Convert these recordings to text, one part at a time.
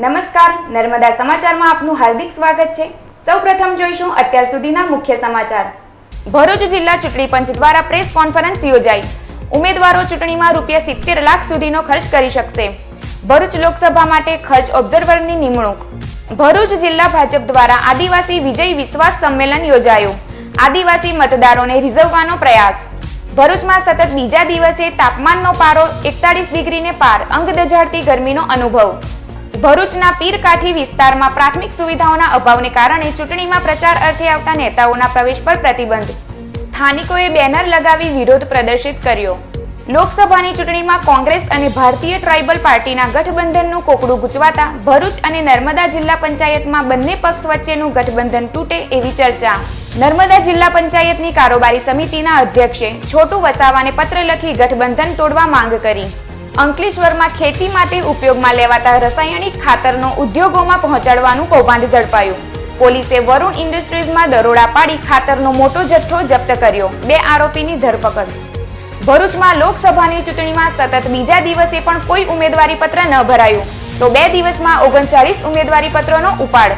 નમસ્કાર, નર્મદા સમાચારમાં આપનું હાર્દિક સ્વાગત છે। સૌપ્રથમ જોઈશું અત્યાર સુધીના મુખ્ય સમાચાર। ભરૂચ જિલ્લા ચૂંટણી પંચ દ્વારા પ્રેસ કોન્ફરન્સ યોજાઈ। ઉમેદવારો ચૂંટણીમાં ₹70 લાખ સુધીનો ખર્ચ કરી શકશે। ભરૂચ લોકસભા માટે ખર્ચ ઓબ્ઝર્વરની નિમણૂક। ભરૂચ જિલ્લા ભાજપ દ્વારા આદિવાસી વિજય વિશ્વાસ સંમેલન યોજાયું। આદિવાસી મતદારોને રીઝવવાનો પ્રયાસ। ભરૂચમાં સતત બીજા દિવસે તાપમાનનો પારો 41 ડિગ્રીને પાર, અંગ દઝાડતી ગરમીનો અનુભવ। ભરૂચના પીરકાઠી વિસ્તારમાં પ્રાથમિક સુવિધાઓના અભાવને કારણે ચૂંટણીમાં પ્રચાર અર્થે આવતા નેતાઓના પ્રવેશ પર પ્રતિબંધ। સ્થાનિકોએ બેનર લગાવી વિરોધ પ્રદર્શિત કર્યો। લોકસભાની ચૂંટણીમાં કોંગ્રેસ અને ભારતીય ટ્રાઇબલ પાર્ટીના ગઠબંધનનું કોકડું ગૂંચવાતા ભરૂચ અને નર્મદા જિલ્લા પંચાયતમાં બંને પક્ષ વચ્ચેનું ગઠબંધન તૂટે એવી ચર્ચા। નર્મદા જિલ્લા પંચાયતની કારોબારી સમિતિના અધ્યક્ષે છોટુ વસાવાને પત્ર લખી ગઠબંધન તોડવા માંગ કરી। અંકલેશ્વરમાં ખેતી માટે ઉપયોગમાં લેવાતા રાસાયણિક ખાતરનો ઉદ્યોગોમાં પહોંચાડવાનું કૌભાંડ ઝડપાયું। પોલીસે વરુણ ઇન્ડસ્ટ્રીઝમાં દરોડા પાડી ખાતરનો મોટો જથ્થો જપ્ત કર્યો। 2 આરોપીની ધરપકડ। ભરૂચમાં લોકસભાની ચૂંટણીમાં સતત બીજા દિવસે પણ કોઈ ઉમેદવારી પત્ર ન ભરાયું, તો 2 દિવસમાં 39 ઉમેદવારી પત્રોનો ઉપાડ।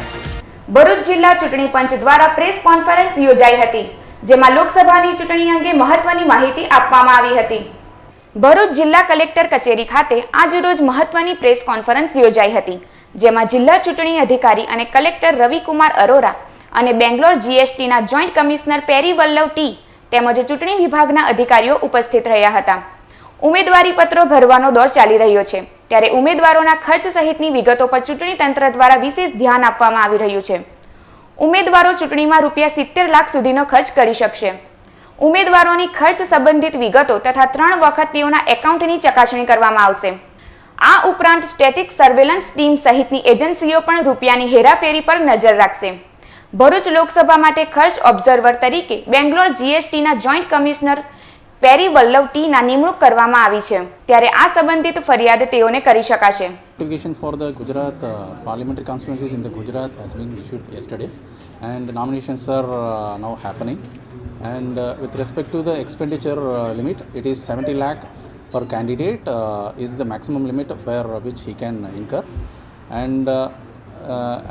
ભરૂચ જિલ્લા ચૂંટણી પંચ દ્વારા પ્રેસ કોન્ફરન્સ યોજાઈ હતી, જેમાં લોકસભાની ચૂંટણી અંગે મહત્વની માહિતી આપવામાં આવી હતી। ભરૂચ જિલ્લા કલેક્ટર કચેરી ખાતે આજરોજ મહત્વની પ્રેસ કોન્ફરન્સ યોજાઈ હતી, જેમાં જિલ્લા ચૂંટણી અધિકારી અને કલેક્ટર રવિકુમાર અરોરા અને બેંગ્લોર જીએસટીના જોઈન્ટ કમિશનર પેરી વલ્લવ ટી તેમજ ચૂંટણી વિભાગના અધિકારીઓ ઉપસ્થિત રહ્યા હતા। ઉમેદવારી પત્રો ભરવાનો દોર ચાલી રહ્યો છે, ત્યારે ઉમેદવારોના ખર્ચ સહિતની વિગતો પર ચૂંટણી તંત્ર દ્વારા વિશેષ ધ્યાન આપવામાં આવી રહ્યું છે। ઉમેદવારો ચૂંટણીમાં ₹70 લાખ સુધીનો ખર્ચ કરી શકશે। ઉમેદવારોની ખર્ચ સંબંધિત વિગતો તથા 3 વખત તેઓના એકાઉન્ટની ચકાસણી કરવામાં આવશે। આ ઉપરાંત સ્ટેટિક સર્વેલન્સ ટીમ સહિતની એજન્સીઓ પણ રૂપિયાની હેરાફેરી પર નજર રાખશે। ભરૂચ લોકસભા માટે ખર્ચ ઓબ્ઝર્વર તરીકે બેંગ્લોર જીએસટીના જોઈન્ટ કમિશનર પેરી વલ્લવ ટીના નિમણૂક કરવામાં આવી છે, ત્યારે આ સંબંધિત ફરિયાદ તેઓને કરી શકાશે। Notification for the Gujarat parliamentary constituencies in the Gujarat has been issued yesterday, and nominations are now happening. And with respect to the expenditure limit, it is 70 lakh per candidate is the maximum limit for which he can incur. And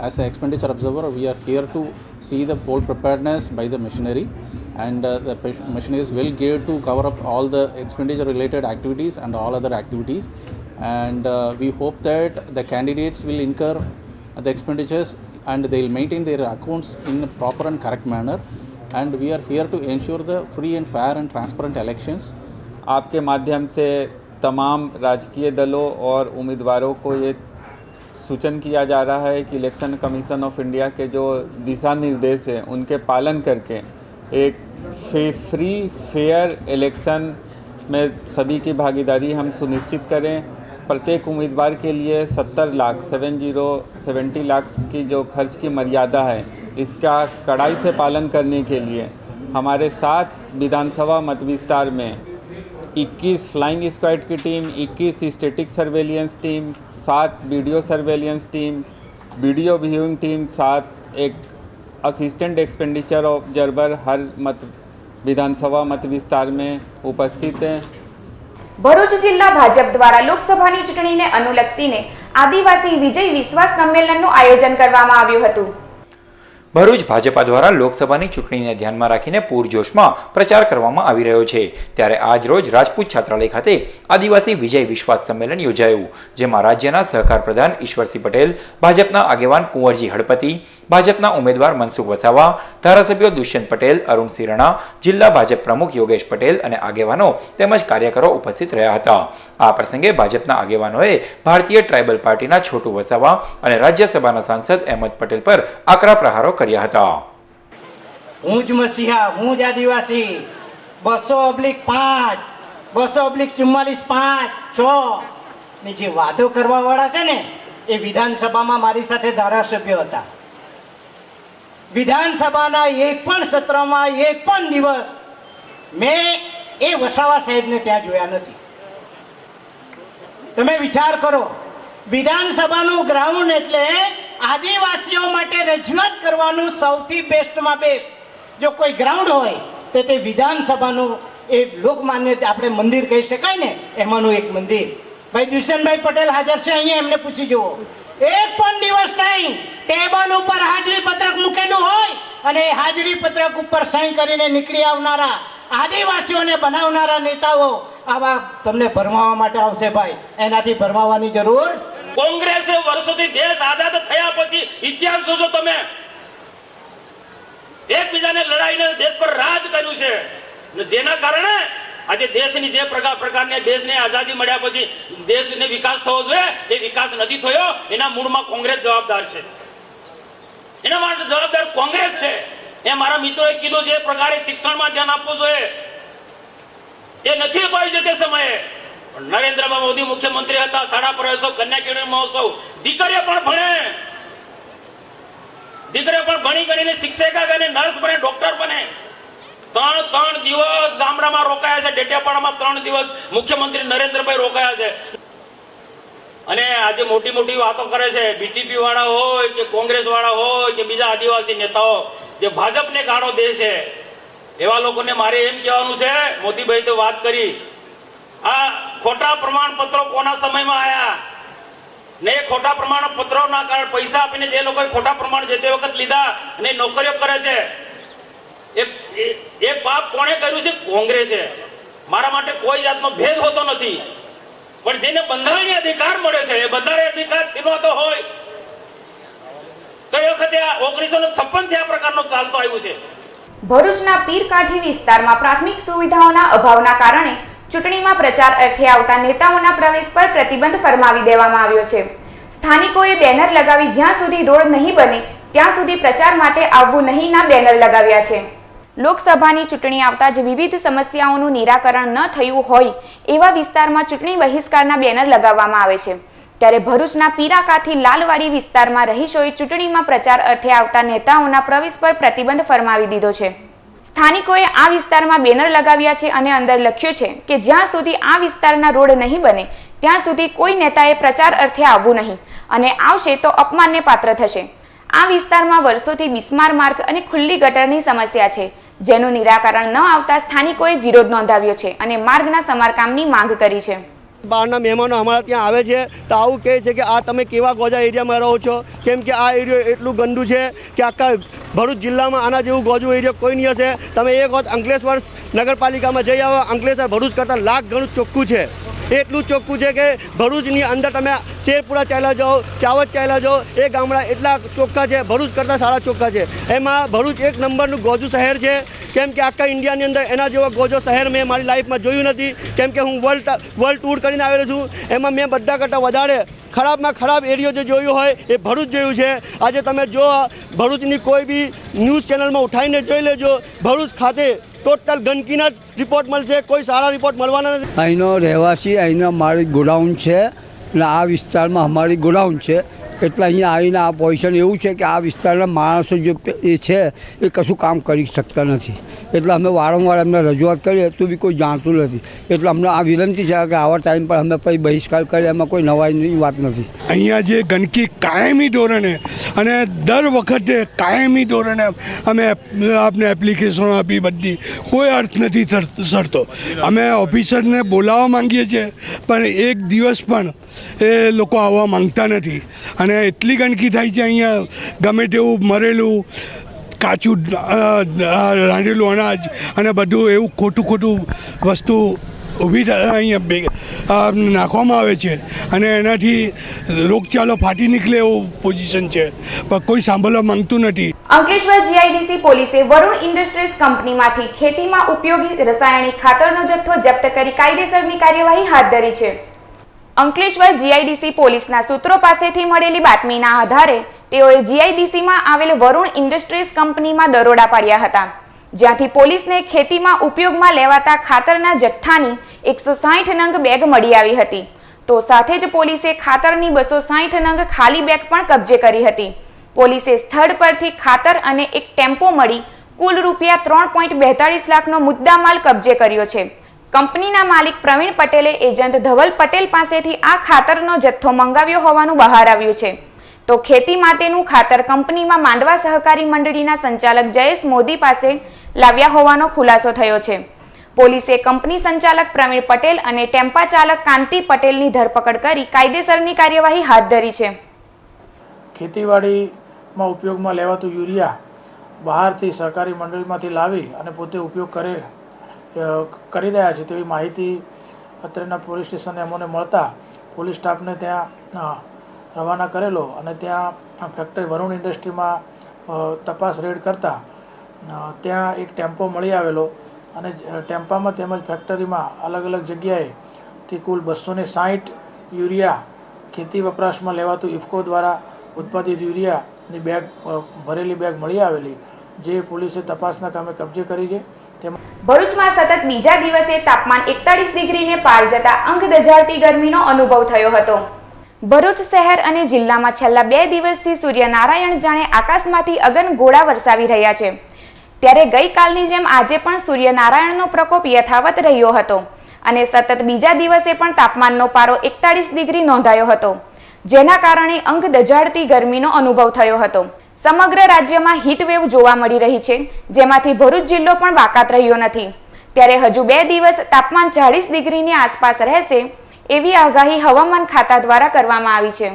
as an expenditure observer, we are here to see the poll preparedness by the machinery, and the machinery is well geared to cover up all the expenditure related activities and all other activities. And we hope that the candidates will incur the expenditures and they will maintain their accounts in a proper and correct manner. And we are here to ensure the free and fair and transparent elections. आपके माध्यम से तमाम राजकीय दलों और उम्मीदवारों को ये सूचन किया जा रहा है कि इलेक्शन कमीशन ऑफ इंडिया के जो दिशा निर्देश हैं उनके पालन करके एक फ्री फेयर इलेक्शन में सभी की भागीदारी हम सुनिश्चित करें। प्रत्येक उम्मीदवार के लिए 70 लाख की जो खर्च की मर्यादा है, इसका कड़ाई से पालन करने के लिए हमारे 7 विधानसभा मत विस्तार में 21 फ्लाइंग स्क्वाड की team, 21 static surveillance team, 7 video surveillance team, video viewing team, 7 एक असिस्टेंट एक्सपेंडिचर ऑब्जर्वर हर विधानसभा मत विस्तार में उपस्थित हैं। ભરૂચ જિલ્લા ભાજપ દ્વારા લોકસભાની ચૂંટણીને અનુલક્ષીને આદિવાસી વિજય વિશ્વાસ સંમેલનનું આયોજન કરવામાં આવ્યું હતું। ભરૂચ ભાજપા દ્વારા લોકસભાની ચૂંટણીને ધ્યાનમાં રાખીને પૂરજોશમાં પ્રચાર કરવામાં આવી રહ્યો છે, ત્યારે આજ રોજ રાજપૂત છાત્રાલય ખાતે આદિવાસી વિજય વિશ્વાસ સંમેલન યોજાયું, જેમાં રાજ્યના સહકાર પ્રધાન ઈશ્વરસિંહ પટેલ, ભાજપના આગેવાન કુંવરજી હળપતિ, ભાજપના ઉમેદવાર મનસુખ વસાવા, ધારાસભ્યો દુષ્યંત પટેલ, અરુણસિંહ રણા, જિલ્લા ભાજપ પ્રમુખ યોગેશ પટેલ અને આગેવાનો તેમજ કાર્યકરો ઉપસ્થિત રહ્યા હતા। આ પ્રસંગે ભાજપના આગેવાનોએ ભારતીય ટ્રાઇબલ પાર્ટીના છોટુ વસાવા અને રાજ્યસભાના સાંસદ અહેમદ પટેલ પર આકરા પ્રહારો કર્યા હતા। હું જ મસીહા, હું જ આદિવાસી, 200/5, 200/44/5, 6 ની જે વાદો કરવા વાળા છે ને, એ વિધાનસભામાં મારી સાથે ધારાસભ્ય હતા। વિધાનસભાના એક પણ સત્રમાં એક પણ દિવસ મેં એ વસાવા સાહેબને ત્યાં જોયા નથી। તમે વિચાર કરો, વિધાનસભાનું ગ્રાઉન્ડ એટલે આદિવાસીઓ માટે રજૂઆત કરવાનું સૌથી બેસ્ટમાં બેસ્ટ જો કોઈ ગ્રાઉન્ડ હોય તો તે વિધાનસભાનું એ લોકમાન્ય આપણે મંદિર કહી શકાય ને, એમાંનું એક મંદિર। ભાઈ દુષ્યંતભાઈ પટેલ હાજર છે અહીંયા, એમને પૂછી જુઓ. એક પણ દિવસ નહીં ટેબલ ઉપર હાજરી પત્રક મૂકેલું હોય અને એ હાજરી પત્રક ઉપર સહી કરીને નીકળી આવનારા આદિવાસીઓને બનાવનારા નેતાઓ આવા તમને ભરમાવા માટે આવશે ભાઈ. એનાથી ભરમાવાની જરૂર. કોંગ્રેસે વર્ષોથી દેશ આઝાદ થયા પછી ઇતિહાસ જોજો તમે, એકબીજાને લડાઈને દેશ પર રાજ કર્યું છે, જેના કારણે આજે દેશની જે પ્રકારની દેશને આઝાદી મળ્યા પછી દેશને વિકાસ થવો જોઈએ એ વિકાસ નથી થયો. એના મૂળમાં કોંગ્રેસ જવાબદાર છે, એના માટે જવાબદાર કોંગ્રેસ છે. એ મારા મિત્રોએ કીધું જે પ્રકારે શિક્ષણમાં ધ્યાન આપવું જોઈએ એ નથી અપાયું છે તે સમયે. નરેન્દ્રભાઈ મોદી મુખ્યમંત્રી હતા, શાળા પ્રવેશો, કન્યા કેળવણી મહોત્સવ, દીકરીઓ પણ ભણી કરીને શિક્ષિકા બને, નર્સ બને, ડોક્ટર બને. 3 દિવસ ગામડામાં રોકાયા છે, ડેડિયાપાડામાં 3 દિવસ મુખ્યમંત્રી નરેન્દ્રભાઈ રોકાયા છે. અને આજે મોટી મોટી વાતો કરે છે, બીટીપી વાળા હોય કે કોંગ્રેસ વાળા હોય કે બીજા આદિવાસી નેતાઓ જે ભાજપને ગાળો દે છે, એવા લોકોને મારે એમ કહેવાનું છે, મોદીભાઈ તો વાત કરી, આ ખોટા પ્રમાણપત્રો કોના સમયમાં આયા ને ખોટા પ્રમાણપત્રોના કારણે પૈસા આપીને જે લોકોએ ખોટા પ્રમાણ જે તે વખત લીધા અને નોકરીઓ કરે છે, એ પાપ કોણે કર્યું છે? કોંગ્રેસે. મારા માટે કોઈ જાતનો ભેદ હોતો નથી, પણ જેને બંધારણીય અધિકાર મળે છે એ બંધારણીય અધિકાર છીનવાતો હોય તો એ વખતે 1956 થી આ પ્રકારનું ચાલતો આવ્યું છે. ભરૂચના પીરકાઠી વિસ્તારમાં પ્રાથમિક સુવિધાઓના અભાવના કારણે ચૂંટણીમાં પ્રચાર અર્થે આવતા નેતાઓના પ્રવેશ પર પ્રતિબંધ ફરમાવી દેવામાં આવ્યો છે. સ્થાનિકોએ બેનર લગાવી જ્યાં સુધી રોડ નહીં બને ત્યાં સુધી પ્રચાર માટે આવવું નહીંના બેનર લગાવ્યા છે. લોકસભાની ચૂંટણી આવતા જ વિવિધ સમસ્યાઓનું નિરાકરણ ન થયું હોય એવા વિસ્તારમાં ચૂંટણી બહિષ્કારના બેનર લગાવવામાં આવે છે. ત્યારે ભરૂચના પીરાકાથી લાલવાડી વિસ્તારમાં રહીશોએ ચૂંટણીમાં પ્રચાર અર્થે આવતા નેતાઓના પ્રવેશ પર પ્રતિબંધ ફરમાવી દીધો છે. સ્થાનિકોએ આ વિસ્તારમાં બેનર લગાવ્યા છે અને અંદર લખ્યું છે કે જ્યાં સુધી આ વિસ્તારના રોડ નહીં બને ત્યાં સુધી કોઈ નેતાએ પ્રચાર અર્થે આવવું નહીં અને આવશે તો અપમાનને પાત્ર થશે. આ વિસ્તારમાં વર્ષોથી બિસ્માર માર્ગ અને ખુલ્લી ગટરની સમસ્યા છે, જેનું નિરાકરણ ન આવતા સ્થાનિકોએ વિરોધ નોંધાવ્યો છે અને માર્ગના સમારકામની માંગ કરી છે. બહારના મહેમાનો અમારા ત્યાં આવે છે તો આવું કહે છે કે આ તમે કેવા ગોજા એરિયામાં રહો છો, કેમ કે આ એરિયો એટલું ગંદુ છે કે આખા ભરૂચ જિલ્લામાં આના જેવું ગોજું એરિયો કોઈ નહીં હશે. તમે એક વખત અંકલેશ્વર નગરપાલિકામાં જઈ આવો, અંકલેશ્વર ભરૂચ કરતાં લાખ ગણું ચોખ્ખું છે. એટલું ચોખ્ખું છે કે ભરૂચની અંદર તમે શેરપુરા ચાલ્યા જાઓ, ચાવત ચાલ્યા જાઓ, એ ગામડા એટલા ચોખ્ખા છે, ભરૂચ કરતાં સારા ચોખ્ખા છે. એમાં ભરૂચ એક નંબરનું ગોજું શહેર છે, કેમ કે આખા ઇન્ડિયાની અંદર એના જેવો ગોજો શહેર મેં મારી લાઈફમાં જોયું નથી. કેમ કે હું વર્લ્ડ ટૂર કરીને આવેલો છું, એમાં મેં બધા કરતાં વધારે ખરાબમાં ખરાબ એરિયો જે જોયું હોય એ ભરૂચ જોયું છે. આજે તમે જો ભરૂચની કોઈ બી ન્યૂઝ ચેનલમાં ઉઠાવીને જોઈ લેજો, ભરૂચ ખાતે ટોટલ ગંદકીના જ રિપોર્ટ મળશે, કોઈ સારા રિપોર્ટ મળવાના નથી. અહીંનો રહેવાસી, અહીંનો અમારી ગોડાઉન છે અને આ વિસ્તારમાં અમારી ગોડાઉન છે, એટલે અહીંયા આવીને આ પોઝિશન એવું છે કે આ વિસ્તારના માણસો જે એ છે એ કશું કામ કરી શકતા નથી. એટલે અમે વારંવાર એમને રજૂઆત કરીએ તો બી કોઈ જાણતું નથી. એટલે અમને આ વિનંતી છે કે આવા ટાઈમ પર અમે પછી બહિષ્કાર કરીએ, એમાં કોઈ નવાઈની વાત નથી. અહીંયા જે ગંદકી કાયમી ધોરણે અને દર વખતે કાયમી ધોરણે અમે આપને એપ્લિકેશનો આપી, બધી કોઈ અર્થ નથી સરતો. અમે ઓફિસરને બોલાવવા માંગીએ છીએ પણ એક દિવસ પણ એ લોકો આવવા માંગતા નથી. અને એટલી ગંદકી થાય છે અહીંયા, ગમે તેવું મરેલું કાચું રાંધેલું અનાજ અને બધું એવું ખોટું વસ્તુ ઊભી અહીંયા નાખવામાં આવે છે અને એનાથી રોગચાળો ફાટી નીકળે એવું પોઝિશન છે, પણ કોઈ સાંભળવા માંગતું નથી. અંકલેશ્વર જીઆઈડીસી પોલીસે વરુણ ઇન્ડસ્ટ્રીઝ કંપનીમાંથી ખેતીમાં ઉપયોગી રાસાયણિક ખાતરનો જથ્થો જપ્ત કરી કાયદેસરની કાર્યવાહી હાથ ધરી છે. અંકલેશ્વર જીઆઈડીસી પોલીસના સૂત્રો પાસેથી મળેલી બાતમીના આધારે તેઓએ જીઆઈડીસીમાં આવેલ વરુણ ઇન્ડસ્ટ્રીઝ કંપનીમાં દરોડા પાડ્યા હતા, જ્યાંથી પોલીસને ખેતીમાં ઉપયોગમાં લેવાતા ખાતરના જથ્થાની 160 નંગ બેગ મળી આવી હતી. તો સાથે જ પોલીસે ખાતરની 260 નંગ ખાલી બેગ પણ કબજે કરી હતી. પોલીસે સ્થળ પરથી ખાતર અને એક ટેમ્પો મળી કુલ રૂપિયા 3.42 લાખનો મુદ્દામાલ કબજે કર્યો છે. કંપનીના માલિક પ્રવીણ પટેલે એજન્ટ ધવલ પટેલ પાસેથી આ ખાતરનો જથ્થો મંગાવ્યો હોવાનું બહાર આવ્યું છે. તો ખેતી માટેનું ખાતર કંપનીમાં માંડવા સહકારી મંડળીના સંચાલક જયેશ મોદી પાસે લાવ્યા હોવાનો ખુલાસો થયો છે. પોલીસે કંપની સંચાલક પ્રવીણ પટેલ અને ટેમ્પા ચાલક કાંતિ પટેલની ધરપકડ કરી કાયદેસરની કાર્યવાહી હાથ ધરી છે. ખેતીવાડીમાં ઉપયોગમાં લેવાતું યુરિયા બહારથી સહકારી મંડળીમાંથી લાવી અને પોતે ઉપયોગ કરી રહ્યા છે તેવી માહિતી અત્રેના પોલીસ સ્ટેશને અમને મળતા પોલીસ સ્ટાફને ત્યાં રવાના કરેલો અને ત્યાં ફેક્ટરી વરુણ ઇન્ડસ્ટ્રીમાં તપાસ રેડ કરતા ત્યાં એક ટેમ્પો મળી આવેલો અને ટેમ્પામાં તેમજ ફેક્ટરીમાં અલગ અલગ જગ્યાએથી કુલ 260 યુરિયા ખેતી વપરાશમાં લેવાતું ઇફકો દ્વારા ઉત્પાદિત યુરિયાની બેગ ભરેલી બેગ મળી આવેલી, જે પોલીસે તપાસના કામે કબજે કરી છે. ભરૂચમાં સતત બીજા દિવસે તાપમાન 41 ડિગ્રીને પાર જતા અંગ દઝાડતી ગરમીનો અનુભવ થયો હતો. ભરૂચ શહેર અને જિલ્લામાં છેલ્લા 2 દિવસથી સૂર્યનારાયણ જાણે આકાશમાંથી અગન ગોળા વરસાવી રહ્યા છે. ત્યારે ગઈકાલની જેમ આજે પણ સૂર્યનારાયણનો પ્રકોપ યથાવત રહ્યો હતો અને સતત બીજા દિવસે પણ તાપમાનનો પારો 41 ડિગ્રી નોંધાયો હતો, જેના કારણે અંગ દઝાડતી ગરમીનો અનુભવ થયો હતો. સમગ્ર રાજ્યમાં હીટવેવ જોવા મળી રહી છે, જેમાંથી ભરૂચ જિલ્લો પણ બાકાત રહ્યો નથી. ત્યારે હજુ 2 દિવસ તાપમાન 40 ડિગ્રીની આસપાસ રહેશે એવી આગાહી હવામાન ખાતા દ્વારા કરવામાં આવી છે.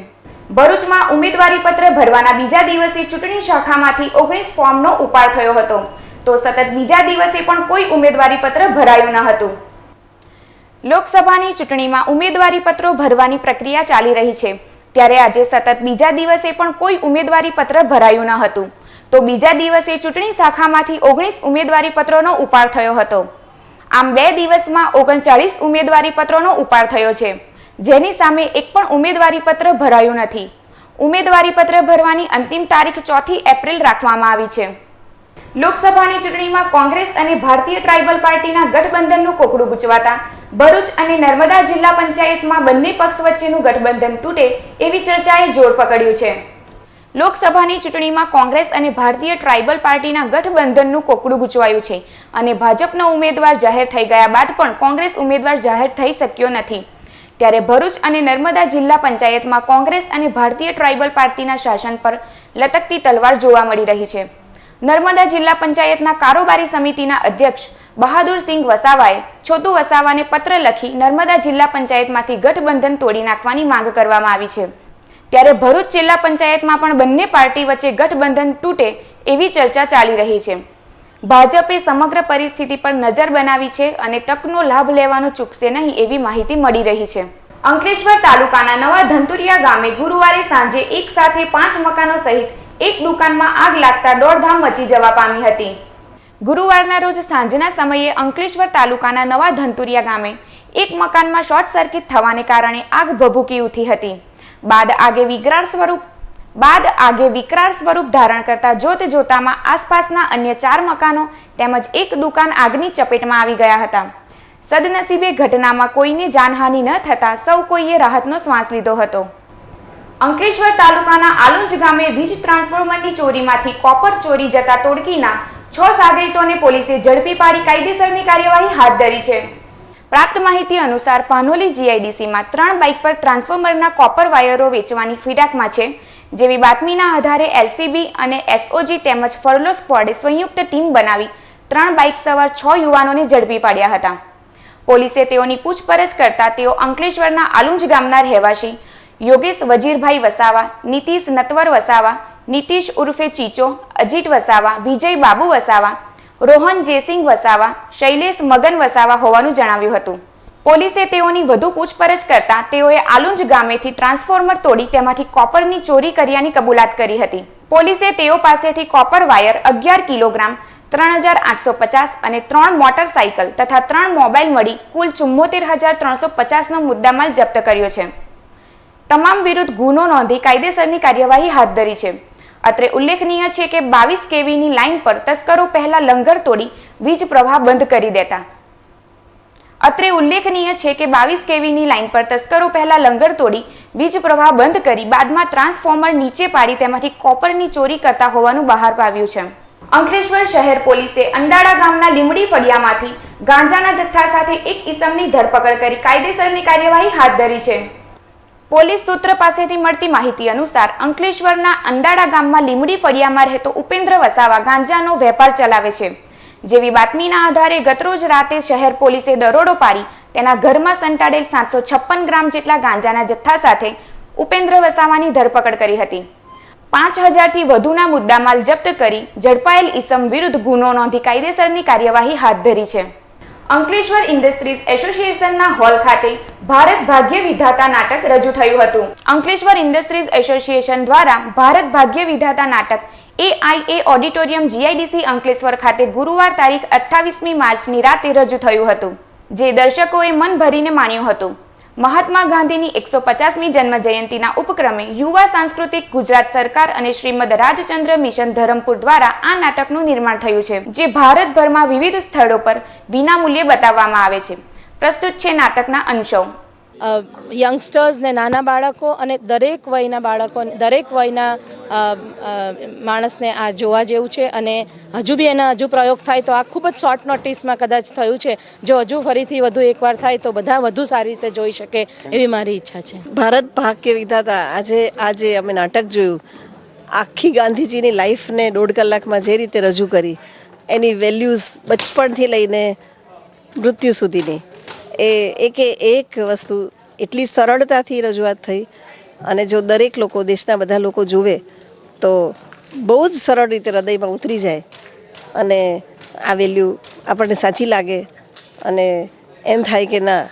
ભરૂચમાં ઉમેદવારી પત્ર ભરવાના બીજા દિવસે ચૂંટણી શાખામાંથી 19 ફોર્મનો ઉપાડ થયો હતો, તો સતત બીજા દિવસે પણ કોઈ ઉમેદવારી પત્ર ભરાયું ન હતું. લોકસભાની ચૂંટણીમાં ઉમેદવારી પત્રો ભરવાની પ્રક્રિયા ચાલી રહી છે, ત્યારે આજે સતત બીજા દિવસે પણ કોઈ ઉમેદવારી પત્ર ભરાયું ન હતું, તો બીજા દિવસે ચૂંટણી શાખામાંથી 19 ઉમેદવારી પત્રોનો ઉપાડ થયો હતો. આમ 2 દિવસમાં 39 ઉમેદવારી પત્રોનો ઉપાડ થયો છે, જેની સામે એક પણ ઉમેદવારી પત્ર ભરાયું નથી. ઉમેદવારી પત્ર ભરવાની અંતિમ તારીખ 4 એપ્રિલ રાખવામાં આવી છે. લોકસભાની ચૂંટણીમાં કોંગ્રેસ અને ભારતીય ટ્રાઇબલ પાર્ટીના ગઠબંધનનું કોકડું ગૂંચવાતા ભરૂચ અને નર્મદા જિલ્લા પંચાયતમાં બંને પક્ષ વચ્ચેનું ગઠબંધન તૂટે એવી ચર્ચાએ જોર પકડ્યું છે. લોકસભાની ચૂંટણીમાં કોંગ્રેસ અને ભારતીય ટ્રાઇબલ પાર્ટીના ગઠબંધનનું કોકડું ગૂંચવાયું છે અને ભાજપનો ઉમેદવાર જાહેર થઈ ગયા બાદ પણ કોંગ્રેસ ઉમેદવાર જાહેર થઈ શક્યો નથી. ત્યારે ભરૂચ અને નર્મદા જિલ્લા પંચાયતમાં કોંગ્રેસ અને ભારતીય ટ્રાઇબલ પાર્ટીના શાસન પર લટકતી તલવાર જોવા મળી રહી છે. નર્મદા જિલ્લા પંચાયતના કારોબારી સમિતિના અધ્યક્ષ બહાદુરસિંહ વસાવાએ છોટુ વસાવાને પત્ર લખી નર્મદા જિલ્લા પંચાયતમાંથી ગઠબંધન તોડી નાખવાની માંગ કરવામાં આવી છે. ત્યારે ભરૂચ જિલ્લા પંચાયતમાં પણ બંને પાર્ટી વચ્ચે ગઠબંધન તૂટે એવી ચર્ચા ચાલી રહી છે. ભાજપે સમગ્ર પરિસ્થિતિ પર નજર બનાવી છે અને તકનો લાભ લેવાનું ચૂકશે નહીં એવી માહિતી મળી રહી છે. અંકલેશ્વર તાલુકાના નવા ધંતુરિયા ગામે ગુરુવારે સાંજે એક સાથે 5 મકાનો સહિત એક દુકાનમાં આગ લાગતા દોડધામ મચી જવા પામી હતી. ગુરુવારના રોજ સાંજના સમયે અંકલેશ્વર તાલુકાના નવા ધંતુરિયા ગામે એક મકાનમાં શોર્ટ સર્કિટ થવાને કારણે આગ ભભૂકી ઉઠી હતી. બાદ આગે વિકરાળ સ્વરૂપ ધારણ કરતા જોતામાં આસપાસના અન્ય 4 મકાનો તેમજ એક દુકાન આગની ચપેટમાં આવી ગયા હતા. સદનસીબે ઘટનામાં કોઈને જાનહાનિ ન થતા સૌ કોઈએ રાહતનો શ્વાસ લીધો હતો. અંકલેશ્વર તાલુકાના આલુંજ ગામે વીજ ટ્રાન્સફોર્મરની ચોરીમાંથી કોપર ચોરી જતા તોડકીના 6 સાગરીતોને પોલીસે ઝડપી પાડી કાયદેસરની કાર્યવાહી હાથ ધરી છે. પ્રાપ્ત માહિતી અનુસાર પાનોલી જીઆઈડીસીમાં 3 બાઇક પર ટ્રાન્સફોર્મરના કોપર વાયરો વેચવાની ફિરાકમાં છે, જેવી બાતમીના આધારે એલસીબી અને એસઓજી તેમજ ફરલો સ્ક્વોડે સંયુક્ત ટીમ બનાવી 3 બાઇક સવાર 6 યુવાનોને ઝડપી પાડ્યા હતા. પોલીસે તેઓની પૂછપરછ કરતા તેઓ અંકલેશ્વરના આલુંજ ગામના રહેવાસી યોગેશ વજીરભાઈ વસાવા, નીતિશ નટવર વસાવા, નીતિશ ઉર્ફે ચીચો, અજીત વસાવા, વિજય બાબુ વસાવા, રોહન જયસિંહ વસાવા, શૈલેષ મગન વસાવા હોવાનું જણાવ્યું હતું. પોલીસે તેઓની વધુ પૂછપરછ કરતા તેઓએ આલુંજ ગામેથી ટ્રાન્સફોર્મર તોડી તેમાંથી કોપરની ચોરી કર્યાની કબૂલાત કરી હતી. પોલીસે તેઓ પાસેથી કોપર વાયર 11 કિલોગ્રામ, 3850 અને 3 મોટરસાઇકલ તથા 3 મોબાઈલ મળી કુલ 74,350નો મુદ્દામાલ જપ્ત કર્યો છે. તમામ વિરુદ્ધ ગુનો નોંધી કાયદેસરની કાર્યવાહી હાથ ધરી છે. અત્રે ઉલ્લેખનીય છે કે 22 કેવીની લાઇન પર તસ્કરો પહેલા લંગર તોડી વીજ પ્રવાહ બંધ કરી દેતા. વીજ પ્રવાહ બંધ કરી બાદમાં ટ્રાન્સફોર્મર નીચે પાડી તેમાંથી કોપરની ચોરી કરતા હોવાનું બહાર આવ્યું છે. અંકલેશ્વર શહેર પોલીસે અંડાળા ગામના લીમડી ફળિયામાંથી ગાંજાના જથ્થા સાથે એક ઈસમની ધરપકડ કરી કાયદેસરની કાર્યવાહી હાથ ધરી છે. પોલીસ સૂત્ર પાસેથી મળતી માહિતી અનુસાર અંકલેશ્વરના અંડાળા ગામમાં લીમડી ફળિયામાં રહેતો ઉપેન્દ્ર વસાવા ગાંજાનો વેપાર ચલાવે છે, જેવી બાતમીના આધારે ગતરોજ રાતે શહેર પોલીસે દરોડો પાડી તેના ઘરમાં સંતાડેલ 756 ગ્રામ જેટલા ગાંજાના જથ્થા સાથે ઉપેન્દ્ર વસાવાની ધરપકડ કરી હતી. 5000 થી વધુના મુદ્દામાલ જપ્ત કરી ઝડપાયેલ ઈસમ વિરુદ્ધ ગુનો નોંધી કાયદેસરની કાર્યવાહી હાથ ધરી છે. અંકલેશ્વર ઇન્ડસ્ટ્રીઝ એસોસિએશનના હોલ ખાતે ભારત ભાગ્ય વિધાતા નાટક રજૂ થયું હતું. અંકલેશ્વર ઇન્ડસ્ટ્રીઝ એસોસિએશન દ્વારા ભારત ભાગ્ય વિધાતા નાટક AIA ઓડિટોરિયમ GIDC અંકલેશ્વર ખાતે ગુરુવાર તારીખ 28મી માર્ચની રાતે રજૂ થયું હતું, જે દર્શકોએ મન ભરીને માણ્યું હતું. મહાત્મા ગાંધીની 150મી જન્મ જયંતિના ઉપક્રમે યુવા સાંસ્કૃતિક ગુજરાત સરકાર અને શ્રીમદ રાજચંદ્ર મિશન ધરમપુર દ્વારા આ નાટકનું નિર્માણ થયું છે, જે ભારતભરમાં વિવિધ સ્થળો પર વિનામૂલ્યે બતાવવામાં આવે છે. પ્રસ્તુત છે નાટકના અંશો. યંગસ્ટર્સ ને નાના બાળકો અને દરેક વયના બાળકો, દરેક વયના માણસને આ જોવા જેવું છે. અને હજુ બી એના પ્રયોગ થાય તો આ ખૂબ જ શોર્ટ નોટિસમાં કદાચ થયું છે. જો હજુ ફરીથી વધુ એકવાર થાય તો બધા વધુ સારી રીતે જોઈ શકે એવી મારી ઈચ્છા છે. ભારત ભાગ્ય વિધાતા આજે અમે નાટક જોયું. આખી ગાંધીજીની લાઈફને 1.5 કલાકમાં જે રીતે રજૂ કરી, એની વેલ્યુઝ બચપણથી લઈને મૃત્યુ સુધીની, એક વસ્તુ એટલી સરળતાથી રજૂઆત થઈ. અને જો દરેક લોકો, દેશના બધા લોકો જુએ તો બહુ જ સરળ રીતે હૃદયમાં ઉતરી જાય અને આ વેલ્યુ આપણને સાચી લાગે અને એમ થાય કે ના,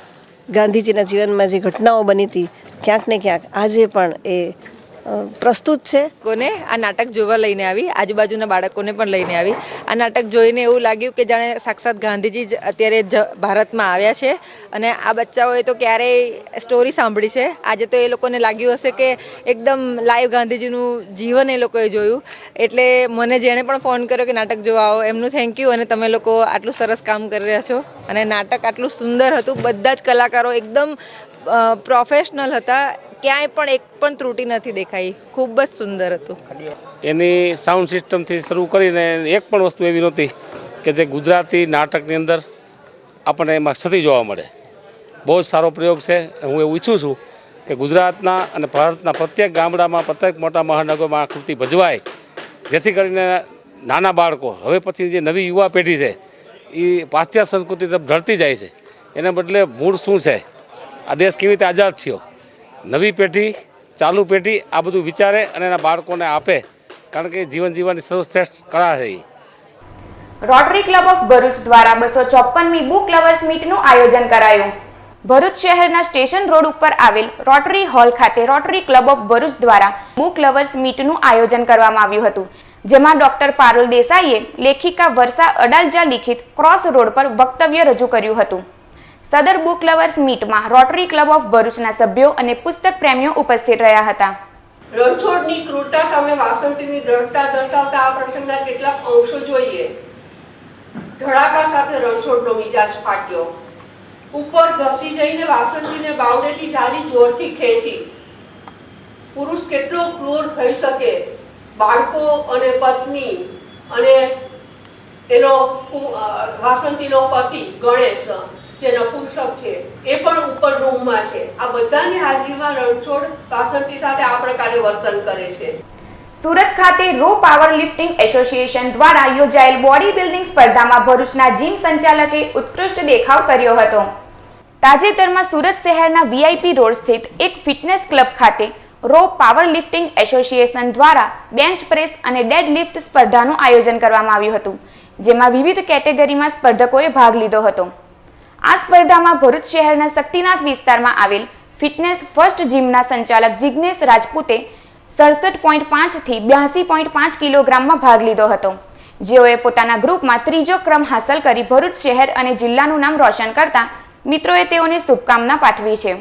ગાંધીજીના જીવનમાં જે ઘટનાઓ બની હતી ક્યાંક ને ક્યાંક આજે પણ એ પ્રસ્તુત છે. કોને આ નાટક જોવા લઈને આવી, આજુબાજુના બાળકોને પણ લઈને આવી. આ નાટક જોઈને એવું લાગ્યું કે જાણે સાક્ષાત ગાંધીજી જ અત્યારે ભારતમાં આવ્યા છે. અને આ બચ્ચાઓએ તો ક્યારેય સ્ટોરી સાંભળી છે, આજે તો એ લોકોને લાગ્યું હશે કે એકદમ લાઈવ ગાંધીજીનું જીવન એ લોકોએ જોયું. એટલે મને જેણે પણ ફોન કર્યો કે નાટક જોવા આવો, એમનું થેન્ક યુ. અને તમે લોકો આટલું સરસ કામ કરી રહ્યા છો અને નાટક આટલું સુંદર હતું. બધા જ કલાકારો એકદમ પ્રોફેશનલ હતા, ક્યાંય પણ એક પણ ત્રુટિ નથી દેખાઈ. ખૂબ જ સુંદર હતું. એની સાઉન્ડ સિસ્ટમથી શરૂ કરીને એક પણ વસ્તુ એવી નહોતી કે જે ગુજરાતી નાટકની અંદર આપણને એમાં સતી જોવા મળે. બહુ જ સારો પ્રયોગ છે. હું એવું ઈચ્છું છું કે ગુજરાતના અને ભારતના પ્રત્યેક ગામડામાં, પ્રત્યેક મોટા મહાનગરોમાં આ કૃતિ ભજવાય, જેથી કરીને નાના બાળકો, હવે પછી જે નવી યુવા પેઢી છે એ પાશ્ચાત્ય સંસ્કૃતિ તરફ ઢળતી જાય છે. એના બદલે મૂળ શું છે, આ દેશ કેવી રીતે આઝાદ થયો, નવી પેઢી, ચાલુ પેઢી આ બધું વિચારે અને એના બાળકોને આપે, કારણ કે જીવન જીવવાની સર્વશ્રેષ્ઠ કળા છે. રોટરી ક્લબ ઓફ ભરૂચ દ્વારા 254મી બુક લવર્સ મીટનું આયોજન કરાયું. ભરૂચ શહેરના સ્ટેશન રોડ ઉપર આવેલ રોટરી હોલ ખાતે રોટરી ક્લબ ઓફ ભરૂચ દ્વારા બુક લવર્સ મીટનું આયોજન કરવામાં આવ્યું હતું, જેમાં ડોક્ટર પારુલ દેસાઈએ લેખિકા વર્ષા અડાલજા લિખિત ક્રોસ રોડ પર વક્તવ્ય રજૂ કર્યું હતું. સદર બુક લવર્સ મીટમાં રોટરી ક્લબ ઓફ ભરૂચના સભ્યો અને પુસ્તક પ્રેમીઓ ઉપસ્થિત રહ્યા હતા. રણછોડની ક્રૂરતા સામે વાસંતીની દ્રઢતા દર્શાવતા આ પ્રસંગના કેટલાક અંશો જોઈએ. ધડાકા સાથે રણછોડનો મિજાજ ફાટ્યો. ઉપર ધસી જઈને વાસંતીને બાવડેથી ઝાલી જોરથી ખેંચી. પુરુષ કેટલો ક્રૂર થઈ શકે? બાળકો અને પત્ની અને એનો વાસંતીનો પતિ ગણેશ, જે નપુંસક છે, એ પણ ઉપર રૂમમાં છે. આ બધાની હાજરીમાં રણછોડ વાસંતી સાથે આ પ્રકારે વર્તન કરે છે. સુરત ખાતે રો પાવર લિફ્ટિંગ એસોસિએશન દ્વારા યોજાયેલ બોડી બિલ્ડિંગ સ્પર્ધામાં ભરૂચના જીમ સંચાલકે ઉત્કૃષ્ટ દેખાવ કર્યો હતો. તાજેતરમાં સુરત શહેરના VIP રોડ સ્થિત એક ફિટનેસ ક્લબ ખાતે રો પાવર લિફ્ટિંગ એસોસિએશન દ્વારા બેન્ચ પ્રેસ અને ડેડ લિફ્ટ સ્પર્ધાનું આયોજન કરવામાં આવ્યું હતું, જેમાં વિવિધ કેટેગરીમાં સ્પર્ધકોએ ભાગ લીધો હતો. આ સ્પર્ધામાં ભરૂચ શહેરના શક્તિનાથ વિસ્તારમાં આવેલ ફિટનેસ ફર્સ્ટ જીમના સંચાલક જિગ્નેશ રાજપૂતે 67.5 થી 82.5 કિલોગ્રામમાં ભાગ લીધો હતો, જેઓએ પોતાના ગ્રુપમાં 3જો ક્રમ હાંસલ કરી ભરૂચ શહેર અને જિલ્લાનું નામ રોશન કરતા મિત્રોએ તેઓને શુભકામના પાઠવી છે.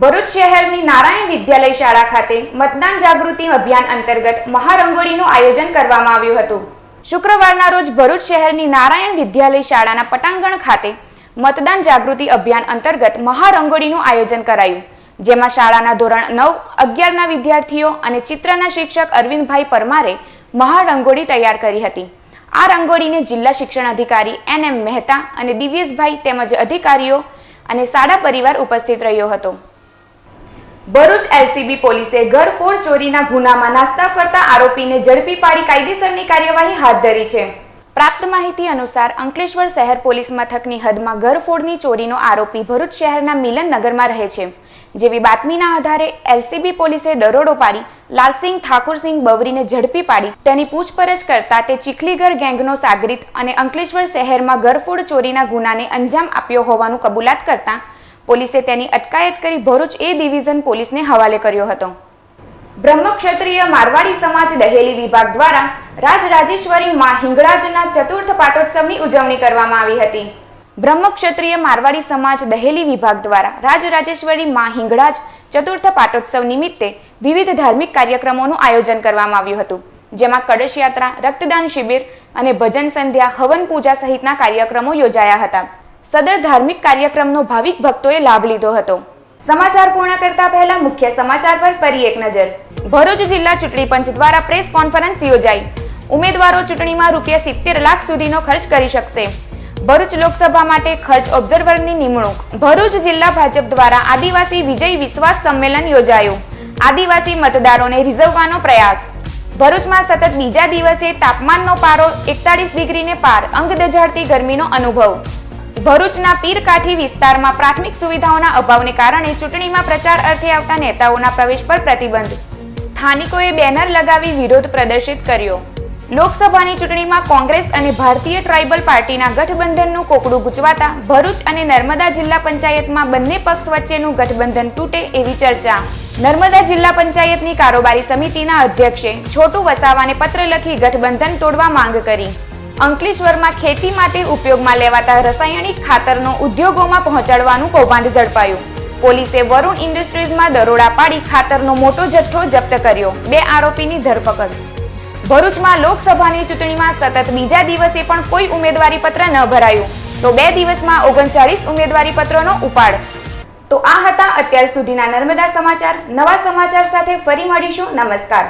ભરૂચ શહેરની નારાયણ વિદ્યાલય શાળા ખાતે મતદાન જાગૃતિ અભિયાન અંતર્ગત મહારંગોળીનું આયોજન કરવામાં આવ્યું હતું. શુક્રવારના રોજ ભરૂચ શહેરની નારાયણ વિદ્યાલય શાળાના પટાંગણ ખાતે મતદાન જાગૃતિ અભિયાન અંતર્ગત મહારંગોળીનું આયોજન કરાયું, જેમાં શાળાના ધોરણ 9-11ના વિદ્યાર્થીઓ અને ચિત્રના શિક્ષક અરવિંદભાઈ પરમારે મહારંગોળી તૈયાર કરી હતી. આ રંગોળીને જિલ્લા શિક્ષણ અધિકારી NM મહેતા અને દિવ્યેશભાઈ તેમજ અધિકારીઓ અને શાળા પરિવાર ઉપસ્થિત રહ્યો હતો. ભરૂચ LCB પોલીસે ઘરફોડ ચોરીના ગુનામાં નાસ્તા ફરતા આરોપીને ઝડપી પાડી કાયદેસરની કાર્યવાહી હાથ ધરી છે. પ્રાપ્ત માહિતી અનુસાર અંકલેશ્વર શહેર પોલીસ મથકની હદમાં ઘરફોડની ચોરીનો આરોપી ભરૂચ શહેરના મિલનનગરમાં રહે છે, જેવી બાતમીના આધારે એલસીબી પોલીસે દરોડો પાડી લાલસિંહ ઠાકુરસિંહ બવરીને ઝડપી પાડી તેની પૂછપરછ કરતા તે ચીખલીગર ગેંગનો સાગરીત અને અંકલેશ્વર શહેરમાં ઘરફોડ ચોરીના ગુનાને અંજામ આપ્યો હોવાનું કબૂલાત કરતા પોલીસે તેની અટકાયત કરી ભરૂચ એ ડિવિઝન પોલીસને હવાલે કર્યો હતો. બ્રહ્મક્ષત્રિય મારવાડી સમાજ દહેલી વિભાગ દ્વારા રાજરાજેશ્વરી માં હિંગળાજના ચતુર્થ પાટોત્સવની ઉજવણી કરવામાં આવી હતી. બ્રહ્મક્ષત્રિય મારવાડી સમાજ દહેલી વિભાગ દ્વારા રાજરાજેશ્વરી માં હિંગળાજ ચતુર્થ પાટોત્સવ નિમિત્તે વિવિધ ધાર્મિક કાર્યક્રમોનું આયોજન કરવામાં આવ્યું હતું, જેમાં કળશ યાત્રા, રક્તદાન શિબિર અને ભજન સંધ્યા, હવન પૂજા સહિતના કાર્યક્રમો યોજાયા હતા. સદર ધાર્મિક કાર્યક્રમનો ભાવિક ભક્તોએ લાભ લીધો હતો. સમાચાર પૂર્ણ કરતા પહેલા મુખ્ય સમાચાર પર ફરી એક નજર. ભરૂચ જિલ્લા ચૂંટણી પંચ દ્વારા પ્રેસ કોન્ફરન્સ યોજાઈ. ઉમેદવારો ચૂંટણીમાં ₹70 લાખ સુધીનો ખર્ચ કરી શકશે. ભરૂચ લોકસભા માટે ખર્ચ ઓબ્ઝર્વરની નિમણૂક. ભરૂચ જિલ્લા ભાજપ દ્વારા આદિવાસી વિજય વિશ્વાસ સંમેલન યોજાયું. આદિવાસી મતદારોને રીઝવવાનો પ્રયાસ. ભરૂચમાં સતત બીજા દિવસે તાપમાનનો પારો 41 ડિગ્રીને પાર, અંગ દઝાડતી ગરમીનો અનુભવ. ભરૂચના પીરકાઠી વિસ્તારમાં પ્રાથમિક સુવિધાઓના અભાવને કારણે ચૂંટણીમાં પ્રચાર અર્થે આવતા નેતાઓના પ્રવેશ પર પ્રતિબંધ. સ્થાનિકોએ બેનર લગાવી વિરોધ પ્રદર્શિત કર્યો. લોકસભાની ચૂંટણીમાં કોંગ્રેસ અને ભારતીય ટ્રાઇબલ પાર્ટીના ગઠબંધનનું કોકડું ગૂંચવાતા ભરૂચ અને નર્મદા જિલ્લા પંચાયતમાં બંને પક્ષ વચ્ચેનું ગઠબંધન તૂટે એવી ચર્ચા. નર્મદા જિલ્લા પંચાયતની કારોબારી સમિતિના અધ્યક્ષે છોટુ વસાવાને પત્ર લખી ગઠબંધન તોડવા માંગ કરી. અંકલેશ્વરમાં ખેતી માટે ઉપયોગમાં લેવાતા રાસાયણિક ખાતરનો ઉદ્યોગોમાં પહોંચાડવાનું કૌભાંડ ઝડપાયું. પોલીસે વરુણ ઇન્ડસ્ટ્રીઝમાં દરોડા પાડી ખાતરનો મોટો જથ્થો જપ્ત કર્યો. 2 આરોપીની ધરપકડ. ભરૂચમાં લોકસભાની ચૂંટણીમાં સતત બીજા દિવસે પણ કોઈ ઉમેદવારી પત્ર ન ભરાયું, તો 2 દિવસમાં 39 ઉમેદવારી પત્રોનો ઉપાડ. તો આ હતા અત્યાર સુધીના નર્મદા સમાચાર. નવા સમાચાર સાથે ફરી મળીશું. નમસ્કાર.